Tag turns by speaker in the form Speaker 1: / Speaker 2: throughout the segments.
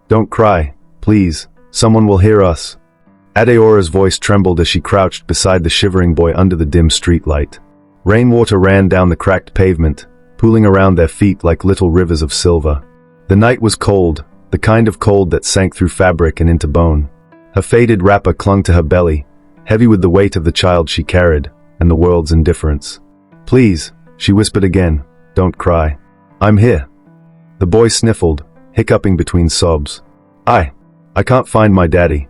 Speaker 1: Don't cry, please, someone will hear us. Adeora's voice trembled as she crouched beside the shivering boy under the dim streetlight. Rainwater ran down the cracked pavement, pooling around their feet like little rivers of silver. The night was cold, the kind of cold that sank through fabric and into bone. Her faded wrapper clung to her belly, heavy with the weight of the child she carried, and the world's indifference. Please, she whispered again, don't cry. I'm here. The boy sniffled, hiccuping between sobs. I can't find my daddy.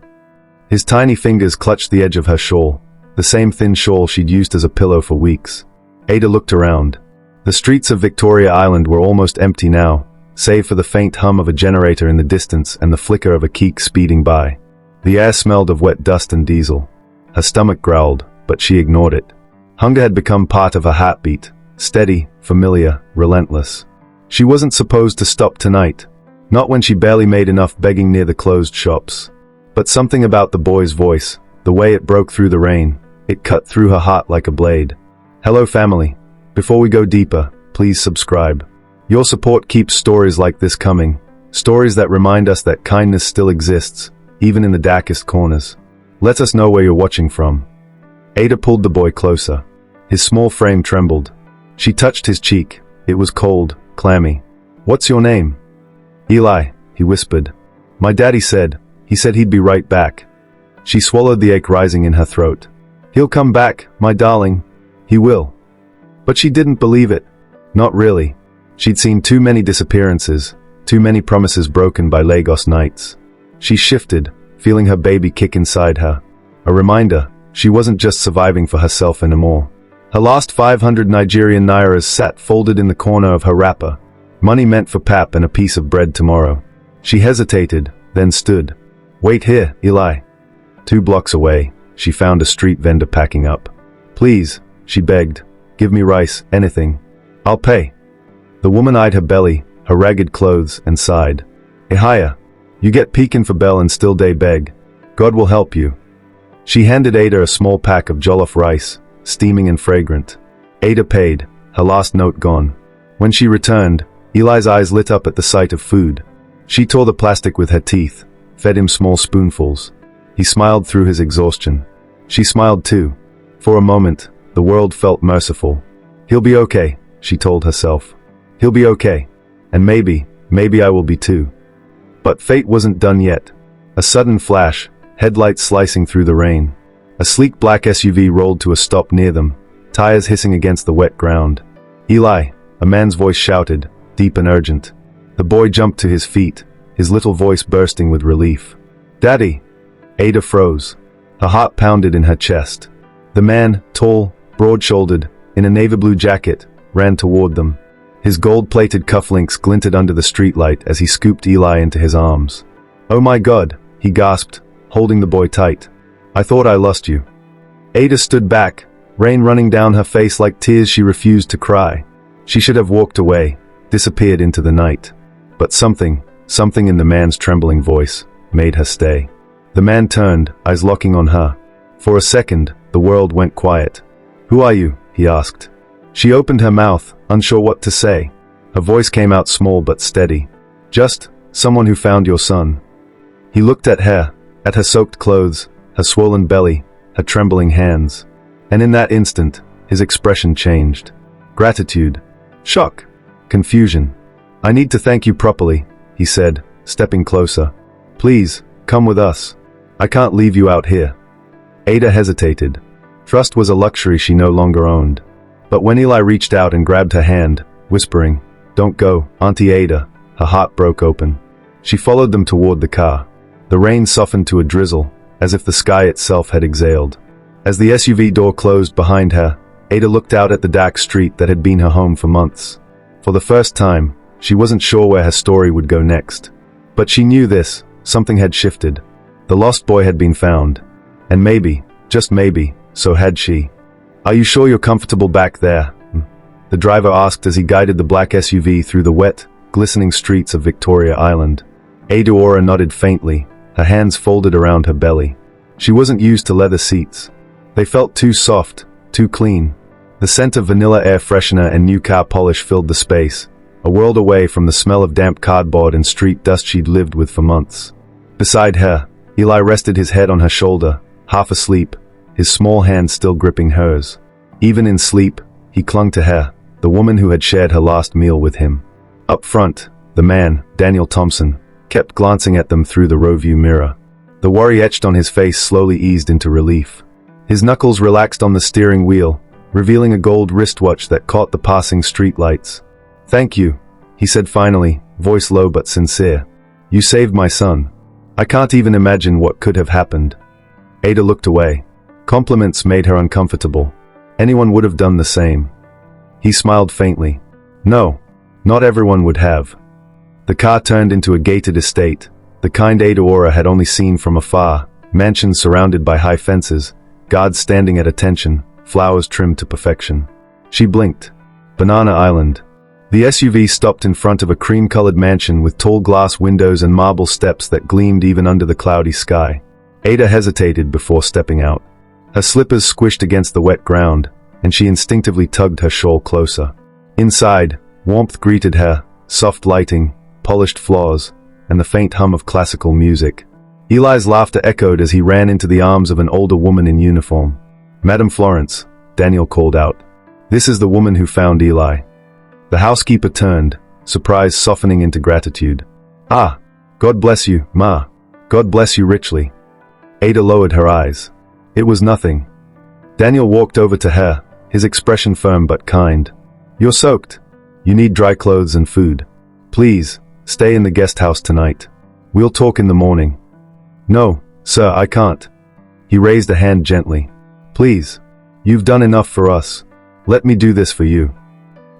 Speaker 1: His tiny fingers clutched the edge of her shawl, the same thin shawl she'd used as a pillow for weeks. Ada looked around. The streets of Victoria Island were almost empty now, save for the faint hum of a generator in the distance and the flicker of a keek speeding by. The air smelled of wet dust and diesel. Her stomach growled, but she ignored it. Hunger had become part of her heartbeat, steady, familiar, relentless. She wasn't supposed to stop tonight. Not when she barely made enough begging near the closed shops. But something about the boy's voice, the way it broke through the rain, it cut through her heart like a blade. Hello family. Before we go deeper, please subscribe. Your support keeps stories like this coming, stories that remind us that kindness still exists, even in the darkest corners. Let us know where you're watching from. Ada pulled the boy closer. His small frame trembled. She touched his cheek. It was cold, clammy. What's your name? Eli, he whispered. My daddy said, he said he'd be right back. She swallowed the ache rising in her throat. He'll come back, my darling. He will. But she didn't believe it. Not really. She'd seen too many disappearances, too many promises broken by Lagos nights. She shifted, feeling her baby kick inside her. A reminder, she wasn't just surviving for herself anymore. Her last 500 Nigerian nairas sat folded in the corner of her wrapper. Money meant for pap and a piece of bread tomorrow. She hesitated, then stood. Wait here, Eli. 2 blocks away, she found a street vendor packing up. Please, she begged, give me rice, anything. I'll pay. The woman eyed her belly, her ragged clothes, and sighed. Ihaya, you get peekin' for bell and still day beg. God will help you. She handed Ada a small pack of jollof rice, steaming and fragrant. Ada paid, her last note gone. When she returned, Eli's eyes lit up at the sight of food. She tore the plastic with her teeth, fed him small spoonfuls. He smiled through his exhaustion. She smiled too. For a moment, the world felt merciful. He'll be okay, she told herself. He'll be okay. And maybe I will be too. But fate wasn't done yet. A sudden flash, headlights slicing through the rain. A sleek black SUV rolled to a stop near them, tires hissing against the wet ground. Eli, a man's voice shouted, deep and urgent. The boy jumped to his feet, his little voice bursting with relief. Daddy! Ada froze. Her heart pounded in her chest. The man, tall, broad-shouldered, in a navy blue jacket, ran toward them. His gold-plated cufflinks glinted under the streetlight as he scooped Eli into his arms. Oh my God, he gasped, holding the boy tight. I thought I lost you. Ada stood back, rain running down her face like tears she refused to cry. She should have walked away, disappeared into the night. But something in the man's trembling voice, made her stay. The man turned, eyes locking on her. For a second, the world went quiet. Who are you? He asked. She opened her mouth, unsure what to say. Her voice came out small but steady. Just, someone who found your son. He looked at her soaked clothes, her swollen belly, her trembling hands. And in that instant, his expression changed. Gratitude. Shock. Confusion. I need to thank you properly, he said, stepping closer. Please, come with us. I can't leave you out here. Ada hesitated. Trust was a luxury she no longer owned. But when Eli reached out and grabbed her hand, whispering, Don't go, Auntie Ada, her heart broke open. She followed them toward the car. The rain softened to a drizzle, as if the sky itself had exhaled. As the SUV door closed behind her, Ada looked out at the dark street that had been her home for months. For the first time, she wasn't sure where her story would go next. But she knew this, something had shifted. The lost boy had been found. And maybe, just maybe, so had she. Are you sure you're comfortable back there? The driver asked as he guided the black SUV through the wet, glistening streets of Victoria Island. Adeora nodded faintly, her hands folded around her belly. She wasn't used to leather seats. They felt too soft, too clean. The scent of vanilla air freshener and new car polish filled the space, a world away from the smell of damp cardboard and street dust she'd lived with for months. Beside her, Eli rested his head on her shoulder, half asleep, his small hand still gripping hers. Even in sleep, he clung to her, the woman who had shared her last meal with him. Up front, the man, Daniel Thompson, kept glancing at them through the row-view mirror. The worry etched on his face slowly eased into relief. His knuckles relaxed on the steering wheel, revealing a gold wristwatch that caught the passing streetlights. "Thank you," he said finally, voice low but sincere. "You saved my son. I can't even imagine what could have happened." Ada looked away. Compliments made her uncomfortable. Anyone would have done the same. He smiled faintly. No, not everyone would have. The car turned into a gated estate, the kind Ada Ora had only seen from afar, mansions surrounded by high fences, guards standing at attention, flowers trimmed to perfection. She blinked. Banana Island. The SUV stopped in front of a cream-colored mansion with tall glass windows and marble steps that gleamed even under the cloudy sky. Ada hesitated before stepping out. Her slippers squished against the wet ground, and she instinctively tugged her shawl closer. Inside, warmth greeted her, soft lighting, polished floors, and the faint hum of classical music. Eli's laughter echoed as he ran into the arms of an older woman in uniform. "Madame Florence," Daniel called out. "This is the woman who found Eli." The housekeeper turned, surprise softening into gratitude. "Ah, God bless you, Ma. God bless you richly." Ada lowered her eyes. "It was nothing." Daniel walked over to her, his expression firm but kind. "You're soaked. You need dry clothes and food. Please, stay in the guest house tonight. We'll talk in the morning." "No, sir, I can't." He raised a hand gently. "Please. You've done enough for us. Let me do this for you."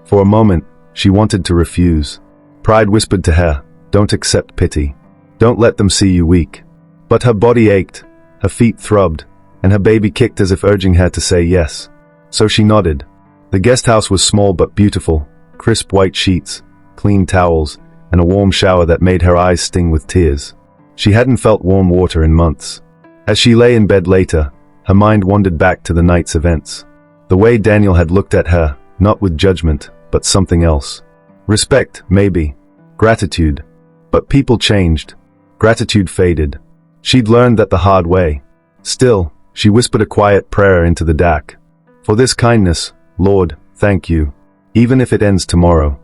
Speaker 1: For a moment, she wanted to refuse. Pride whispered to her, "Don't accept pity. Don't let them see you weak." But her body ached, her feet throbbed, and her baby kicked as if urging her to say yes. So she nodded. The guest house was small but beautiful, crisp white sheets, clean towels, and a warm shower that made her eyes sting with tears. She hadn't felt warm water in months. As she lay in bed later, her mind wandered back to the night's events. The way Daniel had looked at her, not with judgment, but something else. Respect, maybe. Gratitude. But people changed. Gratitude faded. She'd learned that the hard way. Still, she whispered a quiet prayer into the dark. "For this kindness, Lord, thank you. Even if it ends tomorrow."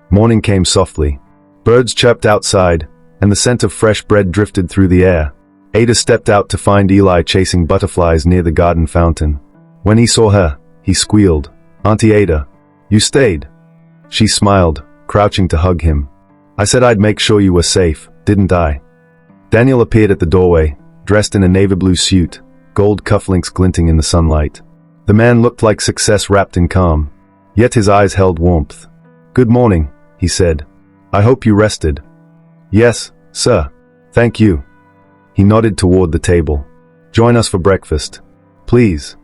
Speaker 1: Morning came softly. Birds chirped outside, and the scent of fresh bread drifted through the air. Ada stepped out to find Eli chasing butterflies near the garden fountain. When he saw her, he squealed, "Auntie Ada, you stayed." She smiled, crouching to hug him. "I said I'd make sure you were safe, didn't I?" Daniel appeared at the doorway, dressed in a navy blue suit, gold cufflinks glinting in the sunlight. The man looked like success wrapped in calm, yet his eyes held warmth. "Good morning," he said. "I hope you rested." "Yes, sir. Thank you." He nodded toward the table. "Join us for breakfast. Please."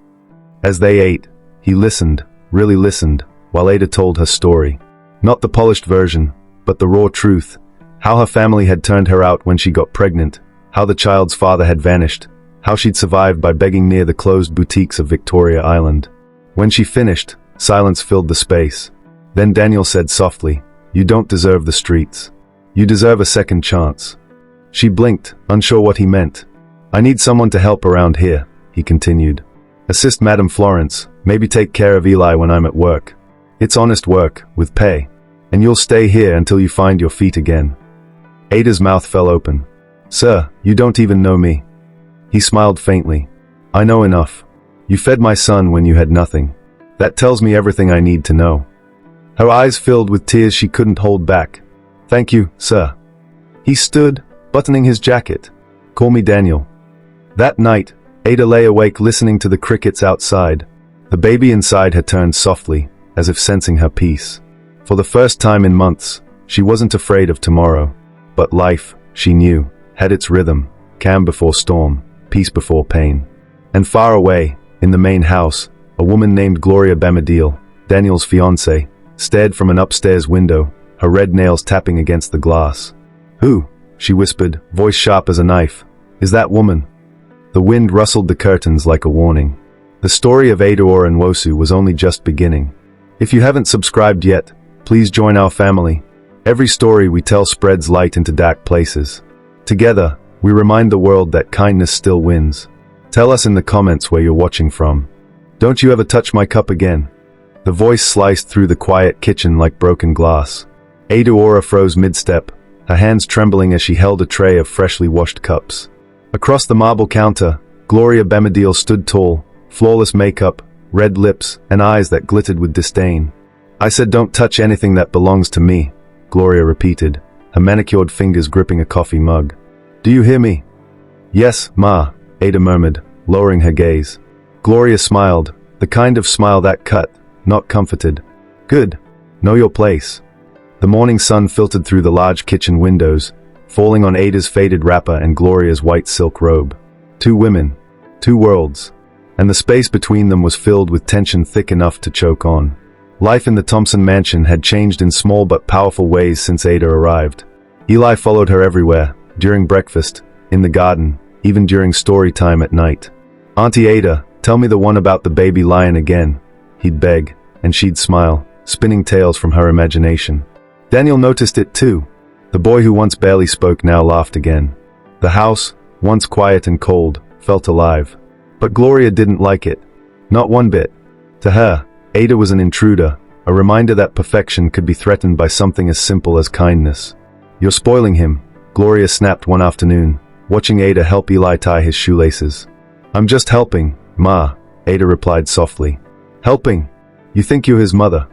Speaker 1: As they ate, he listened, really listened, while Ada told her story. Not the polished version, but the raw truth. How her family had turned her out when she got pregnant, how the child's father had vanished, how she'd survived by begging near the closed boutiques of Victoria Island. When she finished, silence filled the space. Then Daniel said softly, "You don't deserve the streets. You deserve a second chance." She blinked, unsure what he meant. "I need someone to help around here," he continued. "Assist Madame Florence, maybe take care of Eli when I'm at work. It's honest work, with pay. And you'll stay here until you find your feet again." Ada's mouth fell open. "Sir, you don't even know me." He smiled faintly. "I know enough. You fed my son when you had nothing. That tells me everything I need to know." Her eyes filled with tears she couldn't hold back. "Thank you, sir." He stood, buttoning his jacket. "Call me Daniel." That night, Ada lay awake listening to the crickets outside. The baby inside had turned softly, as if sensing her peace. For the first time in months, she wasn't afraid of tomorrow. But life, she knew, had its rhythm, calm before storm, peace before pain. And far away, in the main house, a woman named Gloria Bamadil, Daniel's fiancée, stared from an upstairs window, her red nails tapping against the glass. "Who?" she whispered, voice sharp as a knife. "Is that woman?" The wind rustled the curtains like a warning. The story of Ada Ora and Wosu was only just beginning. If you haven't subscribed yet, Please join our family. Every story we tell spreads light into dark places. Together, we remind the world that kindness still wins. Tell us in the comments where you're watching from. Don't you ever touch my cup again. The voice sliced through the quiet kitchen like broken glass. Ada froze mid-step, her hands trembling as she held a tray of freshly washed cups. Across the marble counter, Gloria Bemedil stood tall, flawless makeup, red lips, and eyes that glittered with disdain. I said don't touch anything that belongs to me, Gloria repeated, her manicured fingers gripping a coffee mug. Do you hear me? Yes, Ma, Ada murmured, lowering her gaze. Gloria smiled, the kind of smile that cut, not comforted. Good. Know your place. The morning sun filtered through the large kitchen windows, falling on Ada's faded wrapper and Gloria's white silk robe. Two women. Two worlds. And the space between them was filled with tension thick enough to choke on. Life in the Thompson mansion had changed in small but powerful ways since Ada arrived. Eli followed her everywhere, during breakfast, in the garden, even during story time at night. Auntie Ada, tell me the one about the baby lion again, he'd beg, and she'd smile, spinning tales from her imagination. Daniel noticed it too. The boy who once barely spoke now laughed again. The house, once quiet and cold, felt alive. But Gloria didn't like it. Not one bit. To her, Ada was an intruder, a reminder that perfection could be threatened by something as simple as kindness. You're spoiling him, Gloria snapped one afternoon, watching Ada help Eli tie his shoelaces. I'm just helping, Ma, Ada replied softly. Helping? You think you're his mother?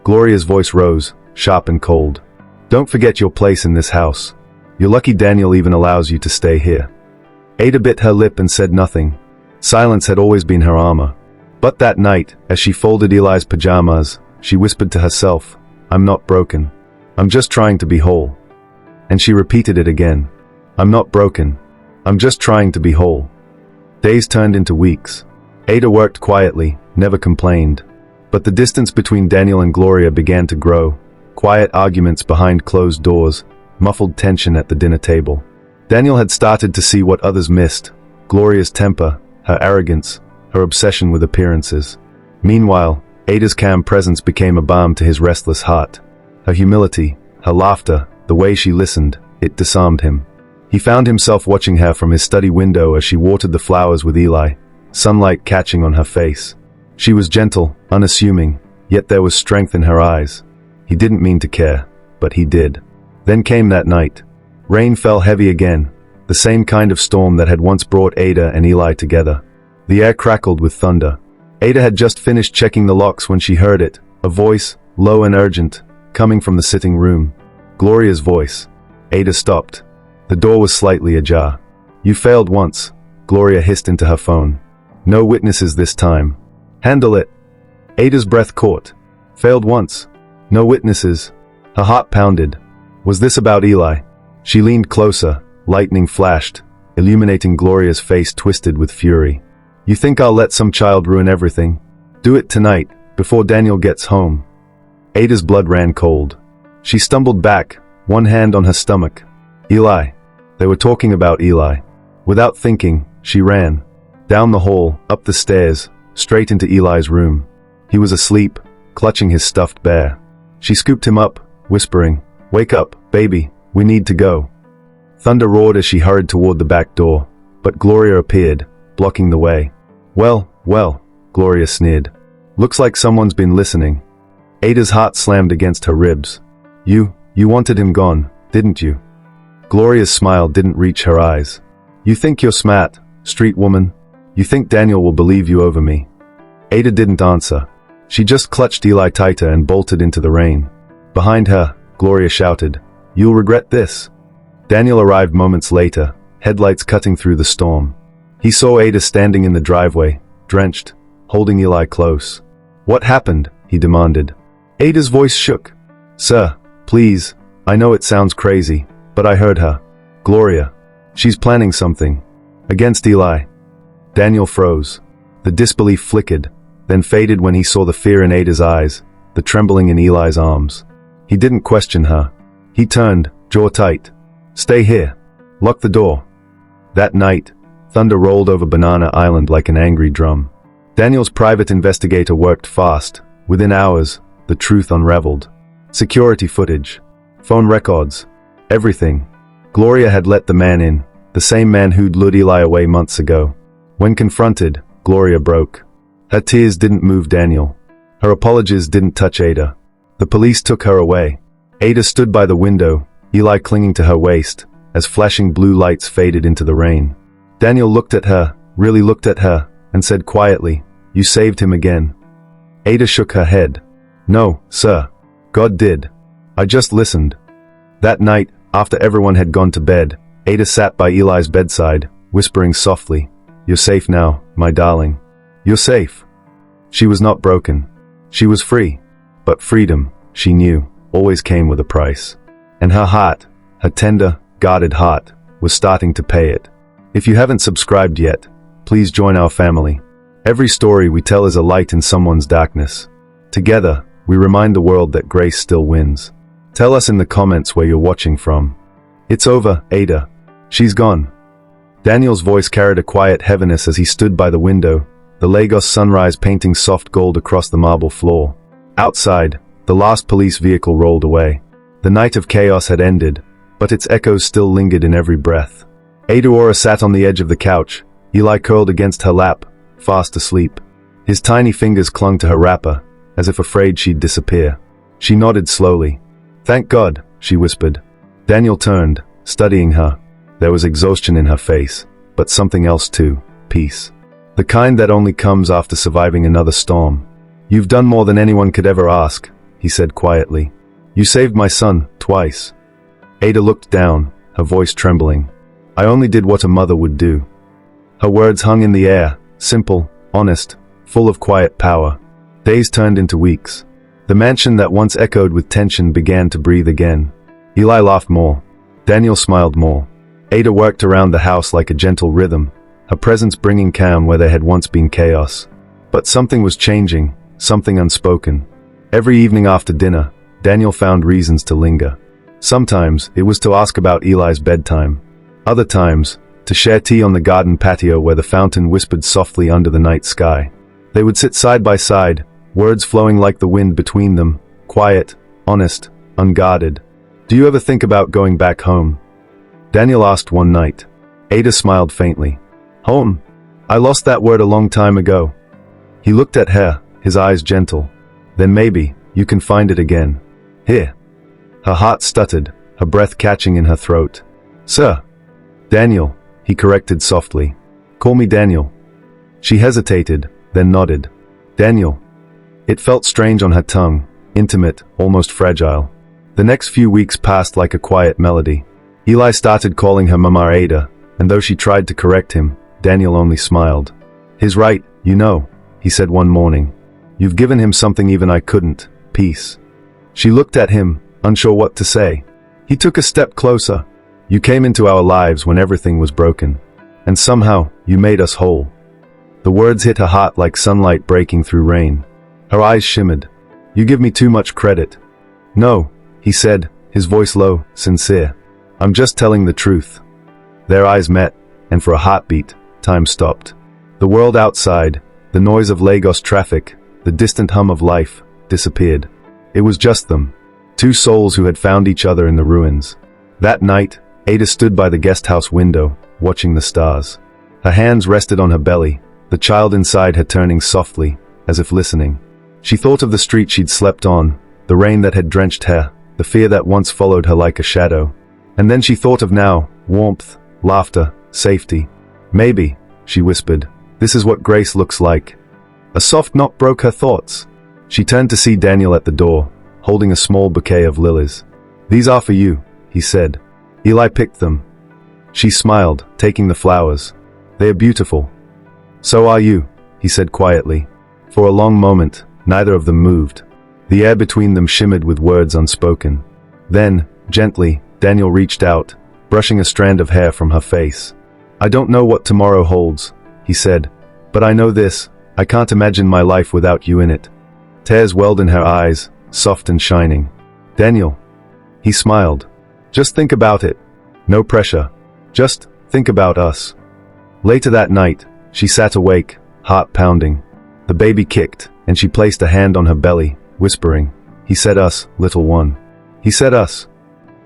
Speaker 1: Gloria's voice rose, sharp and cold. Don't forget your place in this house. You're lucky Daniel even allows you to stay here. Ada bit her lip and said nothing. Silence had always been her armor. But that night, as she folded Eli's pajamas, she whispered to herself, I'm not broken. I'm just trying to be whole. And she repeated it again. I'm not broken. I'm just trying to be whole. Days turned into weeks. Ada worked quietly, never complained. But the distance between Daniel and Gloria began to grow. Quiet arguments behind closed doors, muffled tension at the dinner table. Daniel had started to see what others missed. Gloria's temper, her arrogance, her obsession with appearances. Meanwhile, Ada's calm presence became a balm to his restless heart. Her humility, her laughter, the way she listened, it disarmed him. He found himself watching her from his study window as she watered the flowers with Eli, sunlight catching on her face. She was gentle, unassuming, yet there was strength in her eyes. He didn't mean to care, but he did. Then came that night. Rain fell heavy again, the same kind of storm that had once brought Ada and Eli together. The air crackled with thunder. Ada had just finished checking the locks when she heard it, a voice, low and urgent, coming from the sitting room. Gloria's voice. Ada stopped. The door was slightly ajar. You failed once, Gloria hissed into her phone. No witnesses this time. Handle it. Ada's breath caught. Failed once. No witnesses. Her heart pounded. Was this about Eli? She leaned closer, lightning flashed, illuminating Gloria's face twisted with fury. You think I'll let some child ruin everything? Do it tonight, before Daniel gets home. Ada's blood ran cold. She stumbled back, one hand on her stomach. Eli. They were talking about Eli. Without thinking, she ran. Down the hall, up the stairs, straight into Eli's room. He was asleep, clutching his stuffed bear. She scooped him up, whispering, Wake up, baby, we need to go. Thunder roared as she hurried toward the back door, but Gloria appeared, blocking the way. Well, Gloria sneered. Looks like someone's been listening. Ada's heart slammed against her ribs. You wanted him gone, didn't you? Gloria's smile didn't reach her eyes. You think you're smart, street woman? You think Daniel will believe you over me? Ada didn't answer. She just clutched Eli tighter and bolted into the rain. Behind her, Gloria shouted, You'll regret this. Daniel arrived moments later, headlights cutting through the storm. He saw Ada standing in the driveway, drenched, holding Eli close. What happened? He demanded. Ada's voice shook. Sir, please, I know it sounds crazy, but I heard her. Gloria. She's planning something. Against Eli. Daniel froze. The disbelief flickered, then faded when he saw the fear in Ada's eyes, the trembling in Eli's arms. He didn't question her. He turned, jaw tight. Stay here. Lock the door. That night, thunder rolled over Banana Island like an angry drum. Daniel's private investigator worked fast. Within hours, the truth unraveled. Security footage. Phone records. Everything. Gloria had let the man in, the same man who'd lured Eli away months ago. When confronted, Gloria broke. Her tears didn't move Daniel. Her apologies didn't touch Ada. The police took her away. Ada stood by the window, Eli clinging to her waist, as flashing blue lights faded into the rain. Daniel looked at her, really looked at her, and said quietly, "You saved him again." Ada shook her head. "No, sir. God did. I just listened." That night, after everyone had gone to bed, Ada sat by Eli's bedside, whispering softly, "You're safe now, my darling. You're safe." She was not broken. She was free. But freedom, she knew, always came with a price. And her heart, her tender, guarded heart, was starting to pay it. If you haven't subscribed yet, please join our family. Every story we tell is a light in someone's darkness. Together, we remind the world that grace still wins. Tell us in the comments where you're watching from. It's over, Ada. She's gone. Daniel's voice carried a quiet heaviness as he stood by the window, the Lagos sunrise painting soft gold across the marble floor. Outside, the last police vehicle rolled away. The night of chaos had ended, but its echoes still lingered in every breath. Ada sat on the edge of the couch, Eli curled against her lap, fast asleep. His tiny fingers clung to her wrapper, as if afraid she'd disappear. She nodded slowly. "Thank God," she whispered. Daniel turned, studying her. There was exhaustion in her face, but something else too, peace. The kind that only comes after surviving another storm. "You've done more than anyone could ever ask," he said quietly. "You saved my son, twice." Ada looked down, her voice trembling. "I only did what a mother would do." Her words hung in the air, simple, honest, full of quiet power. Days turned into weeks. The mansion that once echoed with tension began to breathe again. Eli laughed more. Daniel smiled more. Ada worked around the house like a gentle rhythm, her presence bringing calm where there had once been chaos. But something was changing, something unspoken. Every evening after dinner, Daniel found reasons to linger. Sometimes, it was to ask about Eli's bedtime. Other times, to share tea on the garden patio where the fountain whispered softly under the night sky. They would sit side by side, words flowing like the wind between them, quiet, honest, unguarded. "Do you ever think about going back home?" Daniel asked one night. Ada smiled faintly. "Home? I lost that word a long time ago." He looked at her, his eyes gentle. "Then maybe, you can find it again. Here." Her heart stuttered, her breath catching in her throat. "Sir." "Daniel," he corrected softly. "Call me Daniel." She hesitated, then nodded. "Daniel." It felt strange on her tongue, intimate, almost fragile. The next few weeks passed like a quiet melody. Eli started calling her Mama Ada, and though she tried to correct him, Daniel only smiled. "He's right, you know," he said one morning. "You've given him something even I couldn't, peace." She looked at him, unsure what to say. He took a step closer. "You came into our lives when everything was broken. And somehow, you made us whole." The words hit her heart like sunlight breaking through rain. Her eyes shimmered. "You give me too much credit." "No," he said, his voice low, sincere. "I'm just telling the truth." Their eyes met, and for a heartbeat, time stopped. The world outside, the noise of Lagos traffic, the distant hum of life, disappeared. It was just them. Two souls who had found each other in the ruins. That night, Ada stood by the guest house window, watching the stars. Her hands rested on her belly, the child inside her turning softly, as if listening. She thought of the street she'd slept on, the rain that had drenched her, the fear that once followed her like a shadow. And then she thought of now, warmth, laughter, safety. "Maybe," she whispered, "this is what grace looks like." A soft knock broke her thoughts. She turned to see Daniel at the door, holding a small bouquet of lilies. "These are for you," he said. Eli picked them. She smiled, taking the flowers. "They are beautiful." "So are you," he said quietly. For a long moment, neither of them moved. The air between them shimmered with words unspoken. Then, gently, Daniel reached out, brushing a strand of hair from her face. "I don't know what tomorrow holds," he said, "but I know this, I can't imagine my life without you in it." Tears welled in her eyes, soft and shining. "Daniel." He smiled. "Just think about it. No pressure. Just think about us." Later that night, she sat awake, heart pounding. The baby kicked, and she placed a hand on her belly, whispering, He said us, little one. He said us.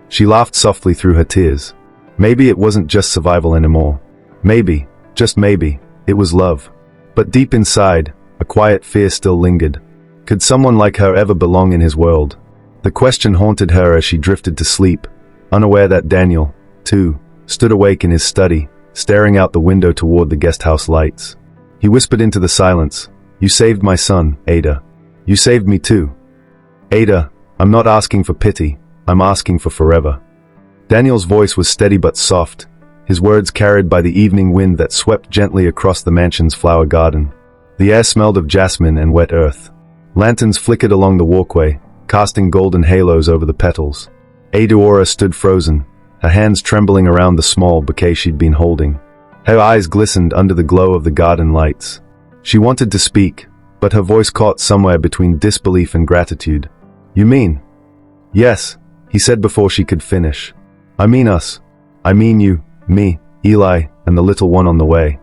Speaker 1: She laughed softly through her tears. Maybe it wasn't just survival anymore. Maybe, just maybe, it was love. But deep inside, a quiet fear still lingered. Could someone like her ever belong in his world? The question haunted her as she drifted to sleep, unaware that Daniel, too, stood awake in his study, staring out the window toward the guesthouse lights. He whispered into the silence, "You saved my son, Ada. You saved me too. Ada, I'm not asking for pity, I'm asking for forever." Daniel's voice was steady but soft, his words carried by the evening wind that swept gently across the mansion's flower garden. The air smelled of jasmine and wet earth. Lanterns flickered along the walkway, casting golden halos over the petals. Ada stood frozen, her hands trembling around the small bouquet she'd been holding. Her eyes glistened under the glow of the garden lights. She wanted to speak, but her voice caught somewhere between disbelief and gratitude. "You mean?" "Yes," he said before she could finish. "I mean us. I mean you, me, Eli, and the little one on the way."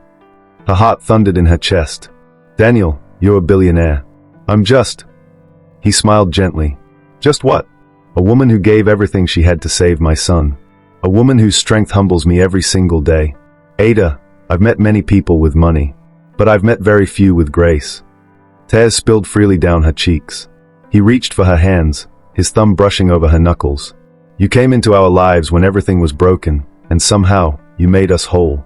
Speaker 1: Her heart thundered in her chest. "Daniel, you're a billionaire. I'm just..." He smiled gently. "Just what?" "A woman who gave everything she had to save my son. A woman whose strength humbles me every single day. Ada, I've met many people with money, but I've met very few with grace." Tears spilled freely down her cheeks. He reached for her hands, his thumb brushing over her knuckles. "You came into our lives when everything was broken, and somehow, you made us whole."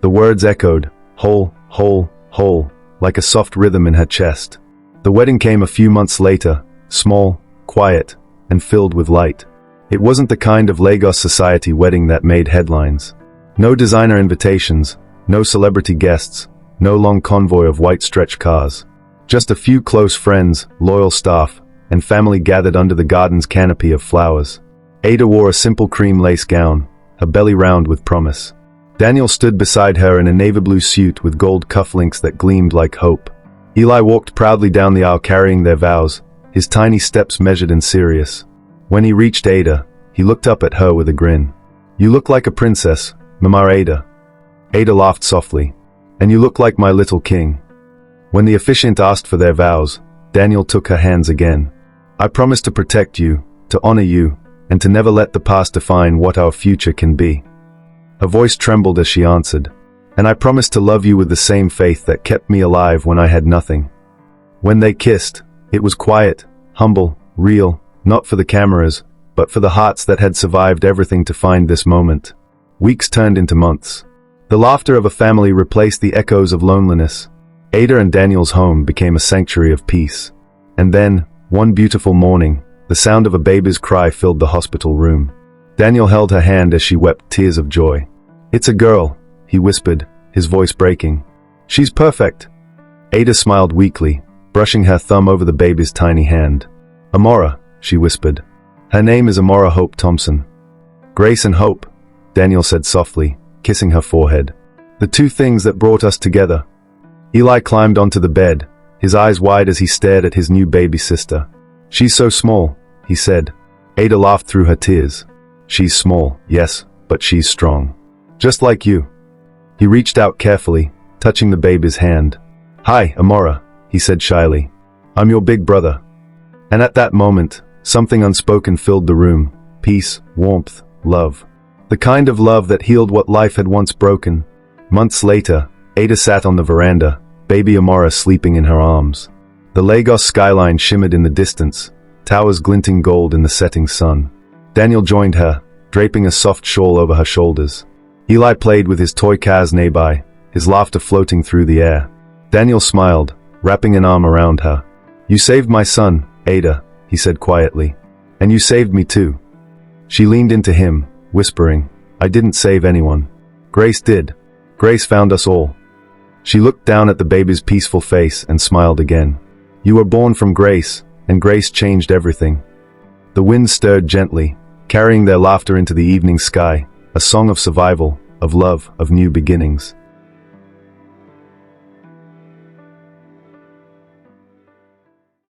Speaker 1: The words echoed, whole, whole, whole, like a soft rhythm in her chest. The wedding came a few months later, small, quiet, and filled with light. It wasn't the kind of Lagos society wedding that made headlines. No designer invitations, no celebrity guests, no long convoy of white stretch cars. Just a few close friends, loyal staff, and family gathered under the garden's canopy of flowers. Ada wore a simple cream lace gown, her belly round with promise. Daniel stood beside her in a navy blue suit with gold cufflinks that gleamed like hope. Eli walked proudly down the aisle carrying their vows, his tiny steps measured and serious. When he reached Ada, he looked up at her with a grin. "You look like a princess, Mama Ada." Ada laughed softly. "And you look like my little king." When the officiant asked for their vows, Daniel took her hands again. "I promise to protect you, to honor you, and to never let the past define what our future can be." Her voice trembled as she answered, "And I promise to love you with the same faith that kept me alive when I had nothing." When they kissed, it was quiet, humble, real, not for the cameras, but for the hearts that had survived everything to find this moment. Weeks turned into months. The laughter of a family replaced the echoes of loneliness. Ada and Daniel's home became a sanctuary of peace. And then, one beautiful morning, the sound of a baby's cry filled the hospital room. Daniel held her hand as she wept tears of joy. "It's a girl," he whispered, his voice breaking. "She's perfect." Ada smiled weakly, brushing her thumb over the baby's tiny hand. "Amora," she whispered. "Her name is Amora Hope Thompson." "Grace and hope," Daniel said softly, kissing her forehead. "The two things that brought us together." Eli climbed onto the bed, his eyes wide as he stared at his new baby sister. "She's so small," he said. Ada laughed through her tears. "She's small, yes, but she's strong. Just like you." He reached out carefully, touching the baby's hand. "Hi, Amora," he said shyly. "I'm your big brother." And at that moment, something unspoken filled the room. Peace, warmth, love. The kind of love that healed what life had once broken. Months later, Ada sat on the veranda, baby Amora sleeping in her arms. The Lagos skyline shimmered in the distance, towers glinting gold in the setting sun. Daniel joined her, draping a soft shawl over her shoulders. Eli played with his toy cars nearby, his laughter floating through the air. Daniel smiled, wrapping an arm around her. "You saved my son, Ada," he said quietly. "And you saved me too." She leaned into him, whispering, "I didn't save anyone. Grace did. Grace found us all." She looked down at the baby's peaceful face and smiled again. "You were born from Grace, and Grace changed everything." The wind stirred gently, carrying their laughter into the evening sky, a song of survival, of love, of new beginnings.